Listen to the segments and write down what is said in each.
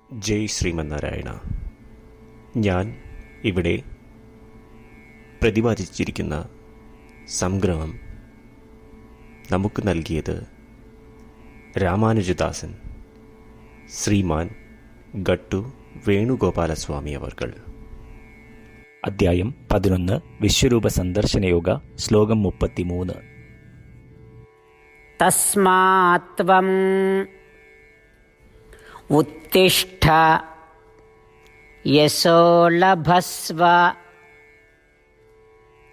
ജയ് ശ്രീമന്നാരായണ. ഞാൻ ഇവിടെ പ്രതിപാദിച്ചിരിക്കുന്ന സംഗ്രഹം നമുക്ക് നൽകിയത് രാമാനുജദാസൻ ശ്രീമാൻ ഗട്ടു വേണുഗോപാലസ്വാമി അവർകൾ. അധ്യായം 11 വിശ്വരൂപ സന്ദർശനയോഗ. ശ്ലോകം 33. തസ്മാത്വം ഉത്തിഷ്ഠ യശോ ലഭസ്വ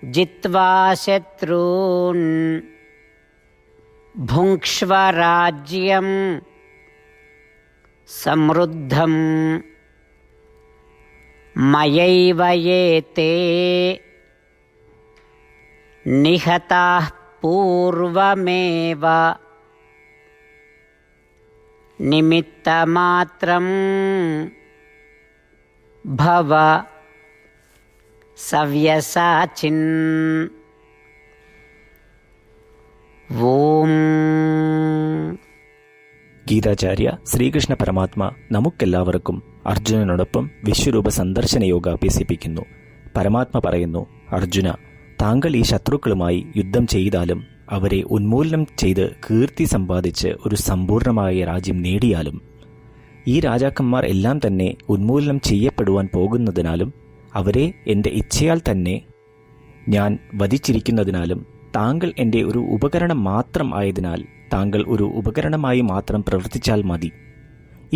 ജിത്വാ ശത്രൂൻ ഭുങ്ക്ഷ്വ രാജ്യം സമൃദ്ധം മയൈവ യേതേ നിഹതാഃ പൂർവമേവ നിമിത്തമാത്രം ഭവ സവ്യസാചിൻ. ഓം. ഗീതാചാര്യ ശ്രീകൃഷ്ണ പരമാത്മ നമുക്കെല്ലാവർക്കും അർജുനനോടൊപ്പം വിശ്വരൂപ സന്ദർശന യോഗ അഭ്യസിപ്പിക്കുന്നു. പരമാത്മ പറയുന്നു, അർജുന, താങ്കൾ ഈ ശത്രുക്കളുമായി യുദ്ധം ചെയ്താലും അവരെ ഉന്മൂലനം ചെയ്ത് കീർത്തി സമ്പാദിച്ച് ഒരു സമ്പൂർണമായ രാജ്യം നേടിയാലും ഈ രാജാക്കന്മാർ എല്ലാം തന്നെ ഉന്മൂലനം ചെയ്യപ്പെടുവാൻ പോകുന്നതിനാലും അവരെ എൻ്റെ ഇച്ഛയാൽ തന്നെ ഞാൻ വധിച്ചിരിക്കുന്നതിനാലും താങ്കൾ എൻ്റെ ഒരു ഉപകരണം മാത്രം ആയതിനാൽ താങ്കൾ ഒരു ഉപകരണമായി മാത്രം പ്രവർത്തിച്ചാൽ മതി.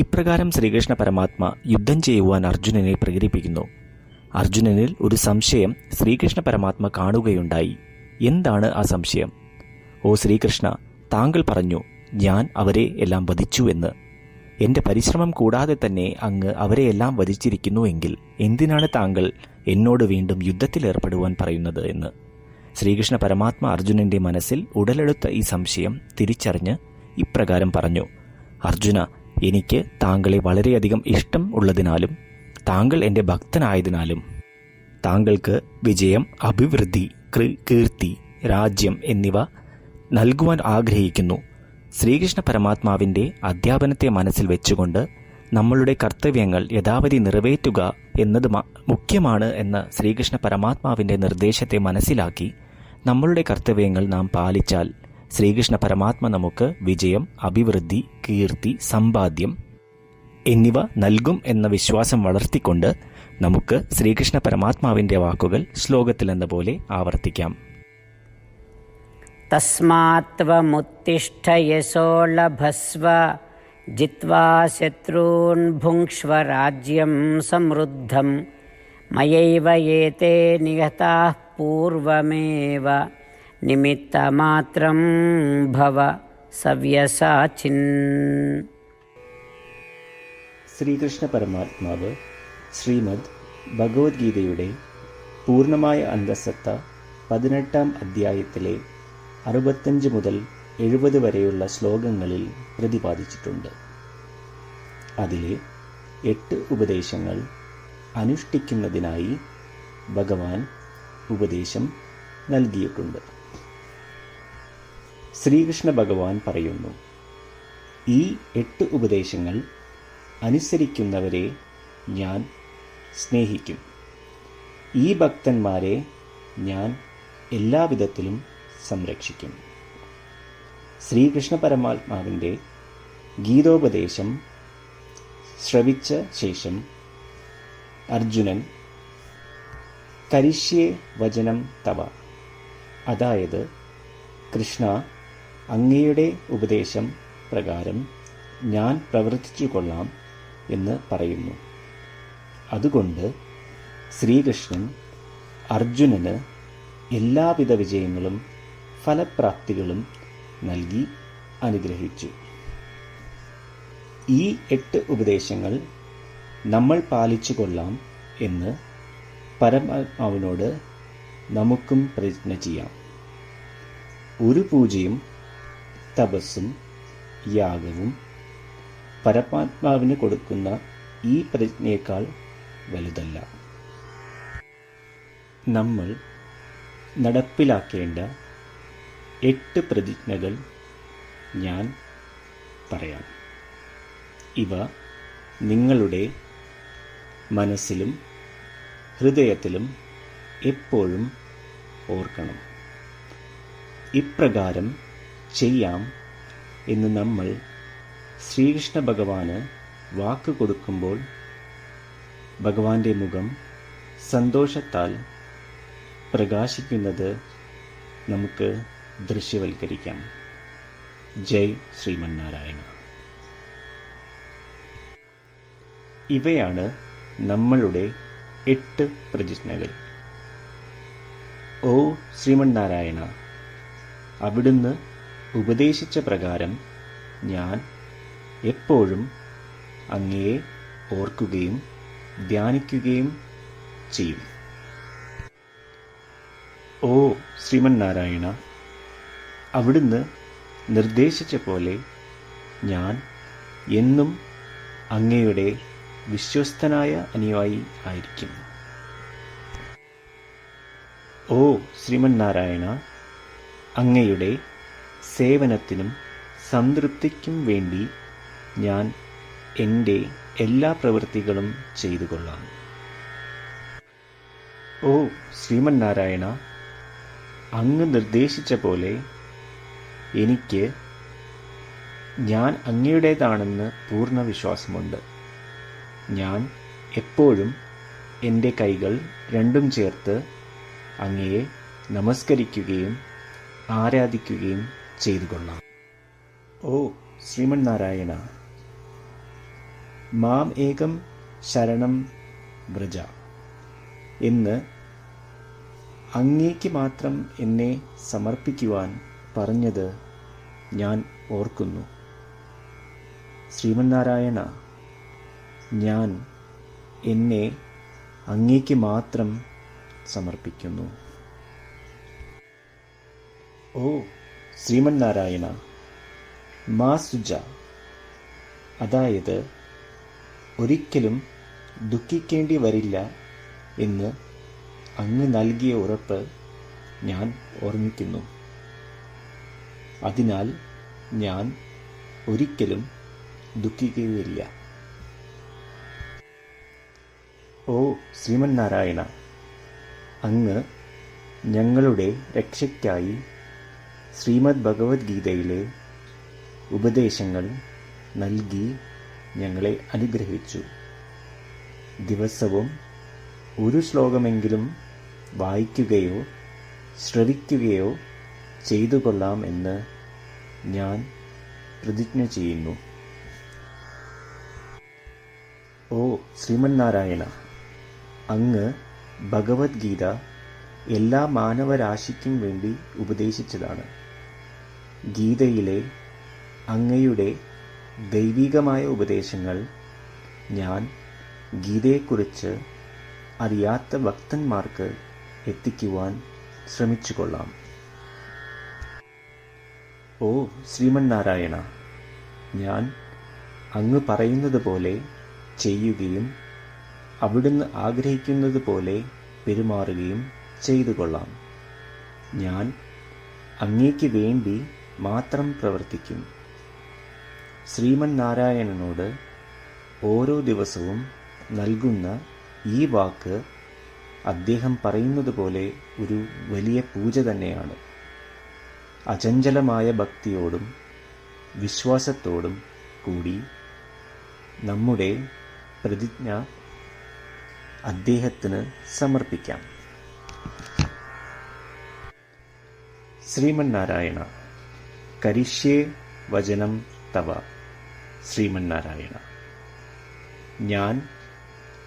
ഇപ്രകാരം ശ്രീകൃഷ്ണ പരമാത്മ യുദ്ധം ചെയ്യുവാൻ അർജുനനെ പ്രേരിപ്പിക്കുന്നു. അർജുനനിൽ ഒരു സംശയം ശ്രീകൃഷ്ണ പരമാത്മ കാണുകയുണ്ടായി. എന്താണ് ആ സംശയം? ഓ ശ്രീകൃഷ്ണ, താങ്കൾ പറഞ്ഞു ഞാൻ അവരെ എല്ലാം വധിച്ചു എന്ന്. എൻ്റെ പരിശ്രമം കൂടാതെ തന്നെ അങ്ങ് അവരെയെല്ലാം വധിച്ചിരിക്കുന്നു എങ്കിൽ എന്തിനാണ് താങ്കൾ എന്നോട് വീണ്ടും യുദ്ധത്തിലേർപ്പെടുവാൻ പറയുന്നത് എന്ന് ശ്രീകൃഷ്ണ പരമാത്മ അർജുനന്റെ മനസ്സിൽ ഉടലെടുത്ത ഈ സംശയം തിരിച്ചറിഞ്ഞ് ഇപ്രകാരം പറഞ്ഞു, അർജുന, എനിക്ക് താങ്കളെ വളരെയധികം ഇഷ്ടം ഉള്ളതിനാലും താങ്കൾ എൻ്റെ ഭക്തനായതിനാലും താങ്കൾക്ക് വിജയം, അഭിവൃദ്ധി, കീർത്തി, രാജ്യം എന്നിവ നൽകുവാൻ ആഗ്രഹിക്കുന്നു. ശ്രീകൃഷ്ണ പരമാത്മാവിൻ്റെ അധ്യാപനത്തെ മനസ്സിൽ വെച്ചുകൊണ്ട് നമ്മളുടെ കർത്തവ്യങ്ങൾ യഥാവധി നിറവേറ്റുക എന്നത് മുഖ്യമാണ് എന്ന ശ്രീകൃഷ്ണ പരമാത്മാവിൻ്റെ നിർദ്ദേശത്തെ മനസ്സിലാക്കി നമ്മളുടെ കർത്തവ്യങ്ങൾ നാം പാലിച്ചാൽ ശ്രീകൃഷ്ണ പരമാത്മ നമുക്ക് വിജയം, അഭിവൃദ്ധി, കീർത്തി, സമ്പാദ്യം എന്നിവ നൽകും എന്ന വിശ്വാസം വളർത്തിക്കൊണ്ട് നമുക്ക് ശ്രീകൃഷ്ണ പരമാത്മാവിൻ്റെ വാക്കുകൾ ശ്ലോകത്തിലെന്ന പോലെ ആവർത്തിക്കാം. തസ്മാത്വമുത്തിഷ്ഠ യശോ ലഭസ്വ ജിത്വാ ശത്രൂൻ ഭുങ്ക്ഷ്വ രാജ്യം സമൃദ്ധം മയൈവ യേതേ നിഹതാഃ പൂർവമേവ നിമിത്തമാത്രം ഭവ സവ്യസാചിൻ. ശ്രീകൃഷ്ണ പരമാത്മാവ് ശ്രീമദ് ഭഗവത്ഗീതയുടെ പൂർണ്ണമായ അന്തസത്ത 18-ാം അധ്യായത്തിലെ 65 മുതൽ 70 വരെയുള്ള ശ്ലോകങ്ങളിൽ പ്രതിപാദിച്ചിട്ടുണ്ട്. അതിലെ 8 ഉപദേശങ്ങൾ അനുഷ്ഠിക്കുന്നതിനായി ഭഗവാൻ ഉപദേശം നൽകിയിട്ടുണ്ട്. ശ്രീകൃഷ്ണ ഭഗവാൻ പറയുന്നു, ഈ 8 ഉപദേശങ്ങൾ അനുസരിക്കുന്നവരെ ഞാൻ സ്നേഹിക്കും. ഈ ഭക്തന്മാരെ ഞാൻ എല്ലാവിധത്തിലും സംരക്ഷിക്കും. ശ്രീകൃഷ്ണ പരമാത്മാവിൻ്റെ ഗീതോപദേശം ശ്രവിച്ച ശേഷം അർജുനൻ കരിഷ്യേ വചനം തവ, അതായത് കൃഷ്ണ, അങ്ങയുടെ ഉപദേശം പ്രകാരം ഞാൻ പ്രവർത്തിച്ചു കൊള്ളാം എന്ന് പറയുന്നു. അതുകൊണ്ട് ശ്രീകൃഷ്ണൻ അർജുനന് എല്ലാവിധ വിജയങ്ങളും ഫലപ്രാപ്തികളും നൽകി അനുഗ്രഹിച്ചു. ഈ 8 ഉപദേശങ്ങൾ നമ്മൾ പാലിച്ചു കൊള്ളാം എന്ന് പരമാത്മാവിനോട് നമുക്കും പ്രതിജ്ഞ ചെയ്യാം. ഒരു പൂജയും തപസ്സും യാഗവും പരമാത്മാവിന് കൊടുക്കുന്ന ഈ പ്രതിജ്ഞയേക്കാൾ വലുതല്ല. നമ്മൾ നടപ്പിലാക്കേണ്ട 8 പ്രതിജ്ഞകൾ ഞാൻ പറയാം. ഇവ നിങ്ങളുടെ മനസ്സിലും ഹൃദയത്തിലും എപ്പോഴും ഓർക്കണം. ഇപ്രകാരം ചെയ്യാം എന്ന് നമ്മൾ ശ്രീകൃഷ്ണ ഭഗവാന് വാക്ക് കൊടുക്കുമ്പോൾ ഭഗവാന്റെ മുഖം സന്തോഷത്താൽ പ്രകാശിക്കുന്നത് നമുക്ക് ദൃശ്യവൽക്കരിക്കാം. ജയ് ശ്രീമന്നാരായണ. ഇവയാണ് നമ്മളുടെ 8 പ്രതിജ്ഞകൾ. ഓ ശ്രീമന്നാരായണ, അവിടുന്ന് ഉപദേശിച്ച പ്രകാരം ഞാൻ എപ്പോഴും അങ്ങയെ ഓർക്കുകയും ധ്യാനിക്കുകയും ചെയ്യും. ഓ ശ്രീമന്നാരായണ, അവിടുന്ന് നിർദ്ദേശിച്ച പോലെ ഞാൻ എന്നും അങ്ങയുടെ വിശ്വസ്തനായ അനുയായി ആയിരിക്കും. ഓ ശ്രീമന്നാരായണ, അങ്ങയുടെ സേവനത്തിനും സംതൃപ്തിക്കും വേണ്ടി ഞാൻ എൻ്റെ എല്ലാ പ്രവൃത്തികളും ചെയ്തു കൊള്ളാം. ഓ ശ്രീമന്നാരായണ, അങ്ങ് നിർദ്ദേശിച്ച പോലെ എനിക്ക് ഞാൻ അങ്ങയുടേതാണെന്ന് പൂർണ്ണ വിശ്വാസമുണ്ട്. ഞാൻ എപ്പോഴും എൻ്റെ കൈകൾ രണ്ടും ചേർത്ത് അങ്ങയെ നമസ്കരിക്കുകയും ആരാധിക്കുകയും ചെയ്തു കൊള്ളാം. ഓ ശ്രീമന്നാരായണ, മാം ഏകം ശരണം വ്രജ എന്ന് അങ്ങേക്ക് മാത്രം എന്നെ സമർപ്പിക്കുവാൻ പറഞ്ഞത് ഞാൻ ഓർക്കുന്നു. ശ്രീമന്നാരായണ, ഞാൻ എന്നെ അങ്ങേക്ക് മാത്രം സമർപ്പിക്കുന്നു. ഓ ശ്രീമന്നാരായണ, മാ സുജ, അതായത് ഒരിക്കലും ദുഃഖിക്കേണ്ടി വരില്ല എന്ന് അങ്ങ് നൽകിയ ഉറപ്പ് ഞാൻ ഓർമ്മിക്കുന്നു. അതിനാൽ ഞാൻ ഒരിക്കലും ദുഃഖിക്കുകയില്ല. ഓ ശ്രീമന്നാരായണ, അങ്ങ് ഞങ്ങളുടെ രക്ഷയ്ക്കായി ശ്രീമദ് ഭഗവത്ഗീതയിലെ ഉപദേശങ്ങൾ നൽകി ഞങ്ങളെ അനുഗ്രഹിച്ചു. ദിവസവും ഒരു ശ്ലോകമെങ്കിലും വായിക്കുകയോ ശ്രവിക്കുകയോ ചെയ്തു കൊള്ളാം എന്ന് ഞാൻ പ്രതിജ്ഞ ചെയ്യുന്നു. ഓ ശ്രീമന്നാരായണ, അങ്ങ് ഭഗവത്ഗീത എല്ലാ മാനവരാശിക്കും വേണ്ടി ഉപദേശിച്ചതാണ്. ഗീതയിലെ അങ്ങയുടെ ദൈവികമായ ഉപദേശങ്ങൾ ഞാൻ ഗീതയെക്കുറിച്ച് അറിയാത്ത ഭക്തന്മാർക്ക് എത്തിക്കുവാൻ ശ്രമിച്ചുകൊള്ളാം. ഓ ശ്രീമന്നാരായണ, ഞാൻ അങ്ങ് പറയുന്നത് പോലെ ചെയ്യുകയും അവിടുന്ന് ആഗ്രഹിക്കുന്നത് പോലെ പെരുമാറുകയും ചെയ്തു കൊള്ളാം. ഞാൻ അങ്ങേക്ക് വേണ്ടി മാത്രം പ്രവർത്തിക്കും. ശ്രീമന്നാരായണനോട് ഓരോ ദിവസവും നൽകുന്ന ഈ വാക്ക് അദ്ദേഹം പറയുന്നത് പോലെ ഒരു വലിയ പൂജ തന്നെയാണ്. അചഞ്ചലമായ ഭക്തിയോടും വിശ്വാസത്തോടും കൂടി നമ്മുടെ പ്രതിജ്ഞ അദ്ദേഹത്തിന് സമർപ്പിക്കാം. ശ്രീമന്നാരായണ, കരിഷ്യേ വചനം തവ. ശ്രീമന്നാരായണ, ഞാൻ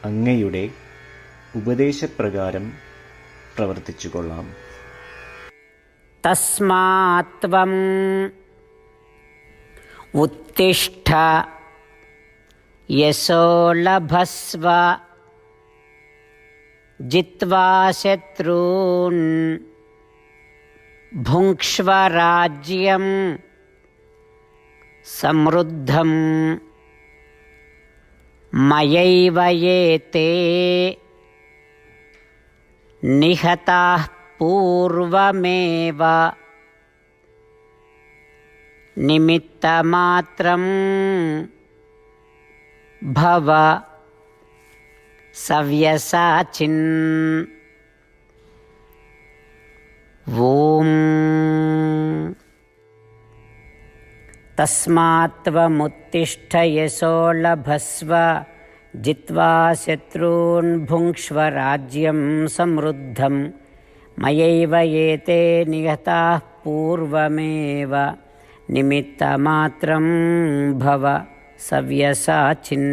അങ്ങയുടെ ഉപദേശപ്രകാരം പ്രവർത്തിച്ചുകൊള്ളാം. തസ്മാത്വം ഉത്തിഷ്ഠ യശോ ലഭസ്വ ജിത്വാ ശത്രൂൻ ഭുങ്ക്ഷ്വ രാജ്യം സമൃദ്ധം മയൈവ യേതേ നിഹതാഃ പൂർവമേവ നിമിത്തമാത്രം భవ సవ్యసాచిన్. ఓం తస్మాత్త్వముత్తిష్ఠ యశో లభస్వ జిత్వా శత్రూన్ భుంక్ష్వ రాజ్యం సమృద్ధం మయైవ ఏతే నిహతాః పూర్వమేవ నిమిత్తమాత్రం భవ సవ్యసాచిన్.